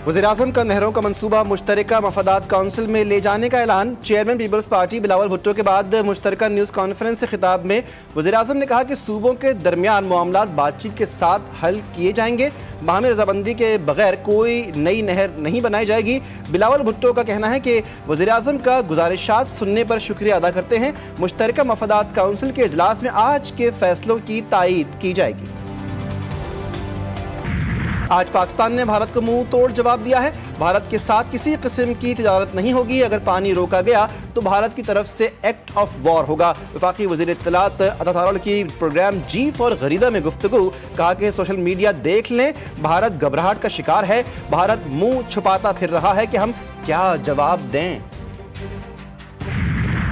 वज़ीर-ए-आज़म का नहरों का मंसूबा मुश्तरका मफादात काउंसिल में ले जाने का ऐलान। चेयरमैन पीपल्स पार्टी बिलावल भुट्टो के बाद मुश्तरका न्यूज़ कॉन्फ्रेंस से खिताब में वज़ीर-ए-आज़म ने कहा कि सूबों के दरमियान मामलात बातचीत के साथ हल किए जाएंगे। बाहमी रजामंदी के बगैर कोई नई नहर नहीं बनाई जाएगी। बिलावल भुट्टो का कहना है कि वज़ीर-ए-आज़म का गुजारिशात सुनने पर शुक्रिया अदा करते हैं। मुश्तरका मफादात काउंसिल के इजलास में आज के फैसलों की तायीद की जाएगी। आज पाकिस्तान ने भारत को मुंह तोड़ जवाब दिया है। भारत के साथ किसी किस्म की तिजारत नहीं होगी। अगर पानी रोका गया तो भारत की तरफ से एक्ट ऑफ वॉर होगा। वफाकी वज़ीर इत्तलात अता तारड़ की प्रोग्राम जी फॉर गरीदा में गुफ्तगू। कहा कि सोशल मीडिया देख लें, भारत घबराहट का शिकार है। भारत मुंह छुपाता फिर रहा है कि हम क्या जवाब दें।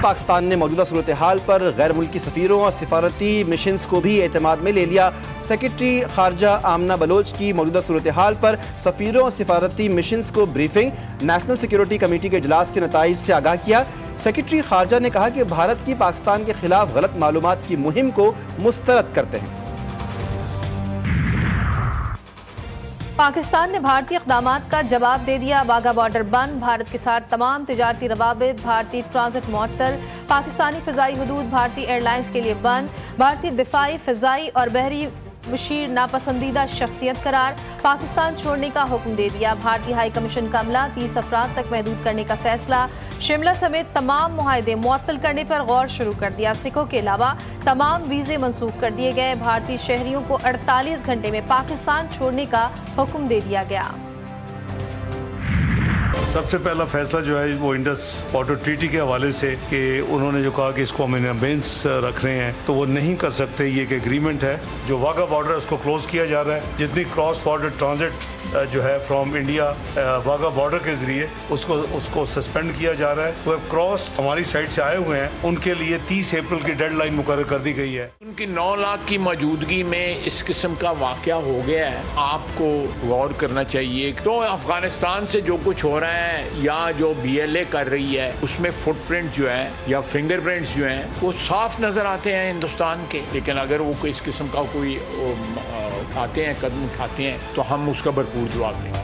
पाकिस्तान ने मौजूदा सूरत हाल पर गैर मुल्की सफ़ीरों और सिफारती मिशंस को भी एतमाद में ले लिया। सेक्रेटरी खारजा आमना बलोच की मौजूदा सूरत हाल पर सफ़ीरों और सिफारती मिशंस को ब्रीफिंग। नेशनल सिक्योरिटी कमेटी के इजलास के नताइज से आगाह किया। सेक्रेटरी खारजा ने कहा कि भारत की पाकिस्तान के खिलाफ गलत मालूमात की मुहिम को मुस्तरद करते हैं। पाकिस्तान ने भारतीय इक़दामात का जवाब दे दिया। वाघा बॉर्डर बंद, भारत के साथ तमाम तिजारती रवाबित, भारतीय ट्रांजिट मुअत्तल, पाकिस्तानी फ़िज़ाई हदूद भारतीय एयरलाइंस के लिए बंद, भारतीय दिफाई, फ़िज़ाई और बहरी मुशीर नापसंदीदा शख्सियत करार, पाकिस्तान छोड़ने का हुक्म दे दिया। भारतीय हाई कमीशन का अमला 30 अफराद तक महदूद करने का फैसला। शिमला समेत तमाम मुआहदे मुअत्तल करने पर गौर शुरू कर दिया। सिखों के अलावा तमाम वीज़े मंसूख कर दिए गए। भारतीय शहरियों को 48 घंटे में पाकिस्तान छोड़ने का हुक्म दे दिया गया। सबसे पहला फैसला जो है वो इंडस वाटर ट्रीटी के हवाले से कि उन्होंने जो कहा कि इसको हम इन अबेंस रख रहे हैं तो वो नहीं कर सकते। ये एक एग्रीमेंट है। जो वाघा बॉर्डर है उसको क्लोज किया जा रहा है। जितनी क्रॉस बॉर्डर ट्रांजिट जो है फ्रॉम इंडिया वाघा बॉर्डर के जरिए उसको सस्पेंड किया जा रहा है। वो क्रॉस हमारी साइड से आए हुए हैं उनके लिए 30 अप्रैल की डेडलाइन मुकर्रर कर दी गई है। उनकी 9 लाख की मौजूदगी में इस किस्म का वाकया हो गया है। आपको गौर करना चाहिए तो अफगानिस्तान से जो कुछ हो रहा है या जो BLA कर रही है उसमें फुटप्रिंट जो है या फिंगरप्रिंट्स जो हैं वो साफ नजर आते हैं हिंदुस्तान के। लेकिन अगर वो इस किस्म का कोई उठाते हैं, कदम उठाते हैं तो हम उसका भरपूर जवाब देंगे।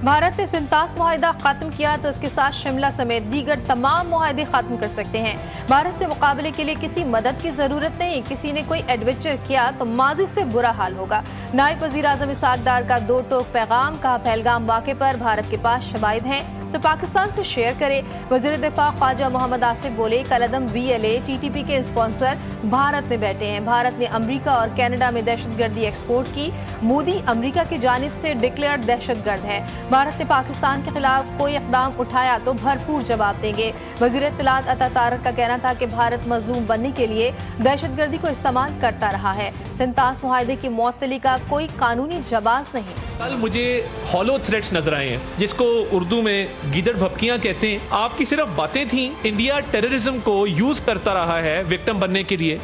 भारत ने सिंतास मुआहिदा खत्म किया तो उसके साथ शिमला समेत दीगर तमाम मुआहिदे खत्म कर सकते हैं। भारत से मुकाबले के लिए किसी मदद की जरूरत नहीं। किसी ने कोई एडवेंचर किया तो माजी से बुरा हाल होगा। नायब वज़ीर-ए-आज़म इसहाक डार का 2 टोक पैगाम। कहा पहलगाम वाक़े पर भारत के पास शवाहिद हैं तो पाकिस्तान से शेयर करे। वज़ीर दिफा ख्वाजा मोहम्मद आसिफ बोले कलअदम BLA TTP के स्पॉन्सर भारत में बैठे हैं। भारत ने अमेरिका और कनाडा में दहशतगर्दी एक्सपोर्ट की। मोदी अमेरिका की जानिब से डिक्लेयर्ड दहशतगर्द है। भारत ने पाकिस्तान के खिलाफ कोई इक़दाम उठाया तो भरपूर जवाब देंगे। वज़ीर इत्तलात अता तारड़ का कहना था कि भारत मजलूम बनने के लिए दहशतगर्दी को इस्तेमाल करता रहा है। सिंतास मुआहिदे की मुअत्तली का कोई कानूनी जवाब नहीं। कल मुझे हॉलो थ्रेट्स नजर आए हैं जिसको उर्दू में गीदड़ भपकियां कहते हैं। आपकी सिर्फ बातें थी। इंडिया टेररिज्म को यूज करता रहा है विक्टिम बनने के लिए।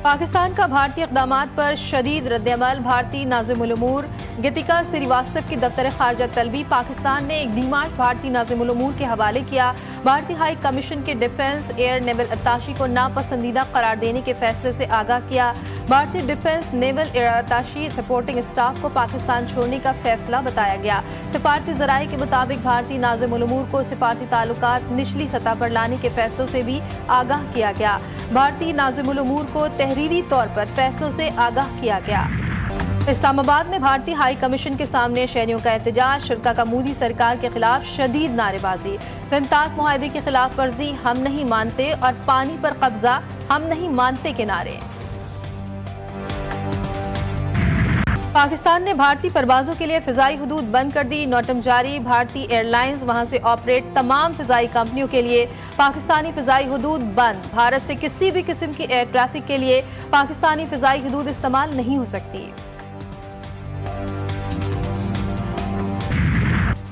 पाकिस्तान का भारतीय इक़दामात पर शदीद रद्द-ए-अमल। भारतीय नाज़िमुल उमूर गीतिका श्रीवास्तव की दफ्तर खारजा तलबी। पाकिस्तान ने एक डिमांड भारतीय नाज़िमुल उमूर के हवाले किया। भारतीय हाई कमीशन के डिफेंस एयर नेवल अत्ताशी को नापसंदीदा करार देने के फैसले से आगाह किया। भारतीय defence naval air attache supporting staff को पाकिस्तान छोड़ने का फैसला बताया गया। सिफारती ज़राए के मुताबिक भारतीय नाज़िमुल उमूर को सिफारती ताल्लुकात निचली सतह पर लाने के फैसलों से भी आगाह किया गया। भारतीय नाज़िमुल उमूर को तहरीरी तौर पर फैसलों से आगाह किया गया। इस्लामाबाद में भारतीय हाई कमीशन के सामने शहरियों का एहतजाज। शुरा का मोदी सरकार के खिलाफ शदीद नारेबाजी। सिंतास मुआहिदे की खिलाफ वर्जी हम नहीं मानते और पानी पर कब्जा हम नहीं मानते के नारे। पाकिस्तान ने भारतीय परवाजों के लिए फ़िज़ाई हदूद बंद कर दी। नोटम जारी। भारतीय एयरलाइंस वहां से ऑपरेट तमाम फ़िज़ाई कंपनियों के लिए पाकिस्तानी फ़िज़ाई हदूद बंद। भारत से किसी भी किस्म की एयर ट्रैफिक के लिए पाकिस्तानी फ़िज़ाई हदूद इस्तेमाल नहीं हो सकती।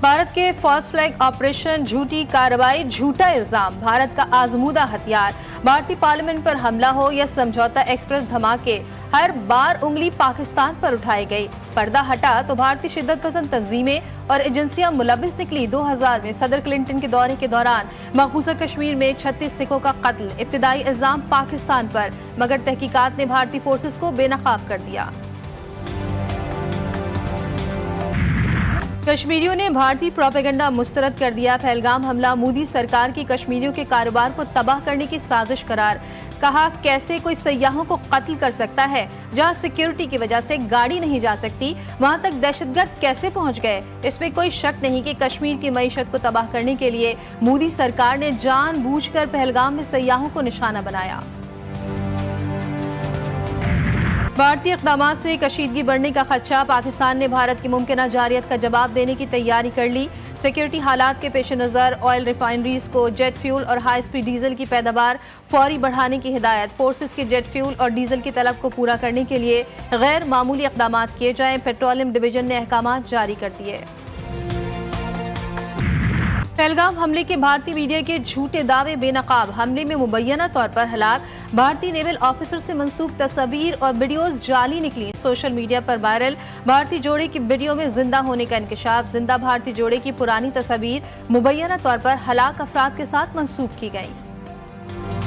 भारत के फर्स्ट फ्लैग ऑपरेशन झूठी कार्रवाई, झूठा इल्जाम, भारत का आजमूदा हथियार। भारतीय पार्लियामेंट पर हमला हो या समझौता एक्सप्रेस धमाके, हर बार उंगली पाकिस्तान पर उठाई गई। पर्दा हटा तो भारतीय शिद्दत पसंद तंजीमें और एजेंसियां मुलविस निकली। 2000 में सदर क्लिंटन के दौरे के दौरान मकबूजा कश्मीर में 36 सिखों का कत्ल। इब्तिदाई इल्जाम पाकिस्तान पर, मगर तहकीकात ने भारतीय फोर्सेस को बेनकाब कर दिया। कश्मीरियों ने भारतीय प्रोपेगेंडा मुस्तरद कर दिया। पहलगाम हमला मोदी सरकार की कश्मीरियों के कारोबार को तबाह करने की साजिश करार। कहा, कैसे कोई सयाहों को कत्ल कर सकता है? जहां सिक्योरिटी की वजह से गाड़ी नहीं जा सकती, वहां तक दहशतगर्द कैसे पहुंच गए? इसमें कोई शक नहीं कि कश्मीर की मईशत को तबाह करने के लिए मोदी सरकार ने जानबूझकर पहलगाम में सयाहों को निशाना बनाया। भारतीय इक़दामात से कशीदगी बढ़ने का खदशा। पाकिस्तान ने भारत की मुमकिन जारियत का जवाब देने की तैयारी कर ली। सिक्योरिटी हालात के पेश नज़र ऑयल रिफाइनरीज को जेट फ्यूल और हाई स्पीड डीजल की पैदावार फौरी बढ़ाने की हिदायत। फोर्सेस के जेट फ्यूल और डीजल की तलब को पूरा करने के लिए गैर मामूली इक़दामात किए जाएं। पेट्रोलियम डिवीजन ने अहकामात जारी कर दिए। पहलगाम हमले के भारतीय मीडिया के झूठे दावे बेनकाब। हमले में मुबैना तौर पर हलाक भारतीय नेवल ऑफिसर से मंसूब तस्वीर और वीडियोस जाली निकली। सोशल मीडिया पर वायरल भारतीय जोड़े की वीडियो में जिंदा होने का इंकशाफ। जिंदा भारतीय जोड़े की पुरानी तस्वीर मुबैना तौर पर हलाक अफराद के साथ मंसूब की गई।